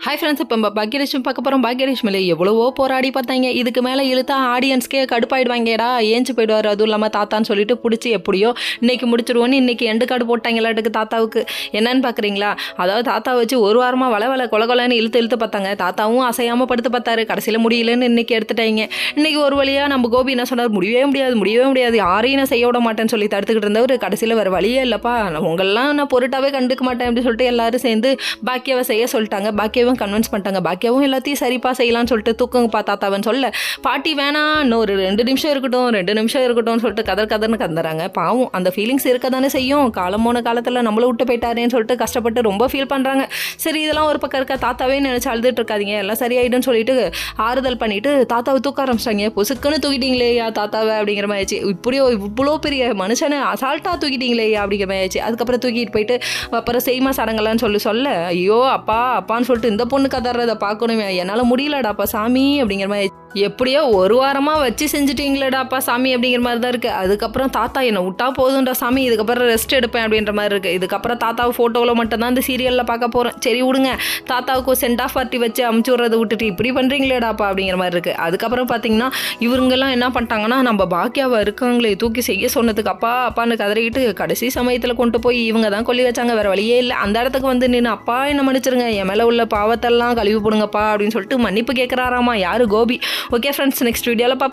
Hi friends, இப்போ பாக்யலட்சுமி பார்க்க போகிறோம். பாக்யலட்சுமியில் எவ்வளவோ போராடி பார்த்தாங்க. இதுக்கு மேலே இழுத்தா ஆடியன்ஸ்க்கே கடுப்பாயிடுவாங்கடா, ஏஞ்சி போயிடுவார். அதுவும் இல்லாமல் தாத்தான்னு சொல்லிட்டு பிடிச்சி எப்படியோ இன்றைக்கி முடிச்சிடுவோன்னு இன்றைக்கி எண்டு கார்டு போட்டாங்களாட்டுக்கு தாத்தாவுக்கு. என்னன்னு பார்க்குறீங்களா? அதாவது தாத்தா வச்சு ஒரு வாரமாக வள கொலன்னு இழுத்து பார்த்தாங்க. தாத்தாவும் அசையாமல் படுத்து பார்த்தாரு. கடைசியில் முடியலன்னு இன்றைக்கி எடுத்துட்டாங்க. இன்றைக்கி ஒரு வழியாக நம்ம கோபி என்ன சொன்னார், முடியவே முடியாது, யாரையும் நான் செய்ய விட மாட்டேன்னு சொல்லி தடுத்துக்கிட்டு இருந்தவர் கடைசியில் வேறு வழியே இல்லைப்பா, உங்களெல்லாம் நான் பொருட்டாவே கண்டுக்க மாட்டேன் அப்படின்னு சொல்லிட்டு எல்லாரும் சேர்ந்து பாக்கியாவை செய்ய சொல்லிட்டாங்க. பாக்கியாவும் கன்வின்ஸ் பண்ணிட்டாங்க. பாக்கியாவும் எல்லாத்தையும் சரிப்பா செய்யலாம்னு சொல்லிட்டு தூக்குங்கப்பா தாத்தாவன்னு சொல்ல, பாட்டி வேணாம், இன்னொரு 2 நிமிஷம் இருக்கட்டும் சொல்லிட்டு கதர்னு கந்துறாங்க. பாவம், அந்த ஃபீலிங்ஸ் இருக்க தானே செய்யும். காலம் போன காலத்தில் நம்மளை விட்டு போயிட்டாரேன்னு சொல்லிட்டு கஷ்டப்பட்டு ரொம்ப ஃபீல் பண்ணுறாங்க. சரி, இதெல்லாம் ஒரு பக்கம் இருக்க, தாத்தாவே நினச்சி அழுதுட்டு இருக்காதீங்க, எல்லாம் சரியாயிடும்னு சொல்லிட்டு ஆறுதல் பண்ணிட்டு தாத்தாவை தூக்க ஆரம்பிச்சிட்டாங்க. பொசுக்குன்னு தூக்கிட்டீங்களேயா தாத்தாவை அப்படிங்கிற மாதிரி ஆயிடுச்சு. இப்படியோ இவ்வளோ பெரிய மனுஷனை அசால்ட்டாக தூக்கிட்டீங்களேயா அப்படிங்கிற மாதிரி ஆயிடுச்சு. அதுக்கப்புறம் தூக்கிட்டு போயிட்டு அப்புறம் செய்மா சடங்கலான்னு சொல்ல ஐயோ அப்பான்னு சொல்லிட்டு இந்த பொண்ணு கதறதை பார்க்கணுமே, என்னால் முடியலடாப்பா சாமி அப்படிங்கிற மாதிரி. எப்படியோ ஒரு வாரமாக வச்சு செஞ்சுட்டீங்களேடாப்பா சாமி அப்படிங்கிற மாதிரி தான் இருக்குது. அதுக்கப்புறம் தாத்தா என்னை விட்டா போதும்டா சாமி, இதுக்கப்புறம் ரெஸ்ட் எடுப்பேன் அப்படின்ற மாதிரி இருக்குது. இதுக்கப்புறம் தாத்தாவை ஃபோட்டோவில் மட்டும்தான் இந்த சீரியலில் பார்க்க போகிறேன். சரி விடுங்க, தாத்தாவுக்கு சென்ட் ஆஃப் பார்ட்டி வச்சு அமுச்சு விட்றதை விட்டுட்டு இப்படி பண்ணுறீங்களேடாப்பா அப்படிங்கிற மாதிரி இருக்குது. அதுக்கப்புறம் பார்த்தீங்கன்னா இவங்கெல்லாம் என்ன பண்ணிட்டாங்கன்னா, நம்ம பாக்கியாவை இருக்காங்களே தூக்கி செய்ய சொன்னதுக்கு அப்பான்னு கதறிக்கிட்டு கடைசி சமயத்தில் கொண்டு போய் இவங்க தான் கொல்லி வச்சாங்க. வேறு வழியே இல்லை. அந்த இடத்துக்கு வந்து நின்று அப்பா என்ன மன்னிச்சிருங்க, என் மேலே உள்ள பாவத்தெல்லாம் கழுவி போடுங்கப்பா அப்படின்னு சொல்லிட்டு மன்னிப்பு கேட்குறாராமா. யாரு? கோபி. ஓகே ஃப்ரெண்ட்ஸ், நெக்ஸ்ட் வீடியோவில் பார்ப்போம்.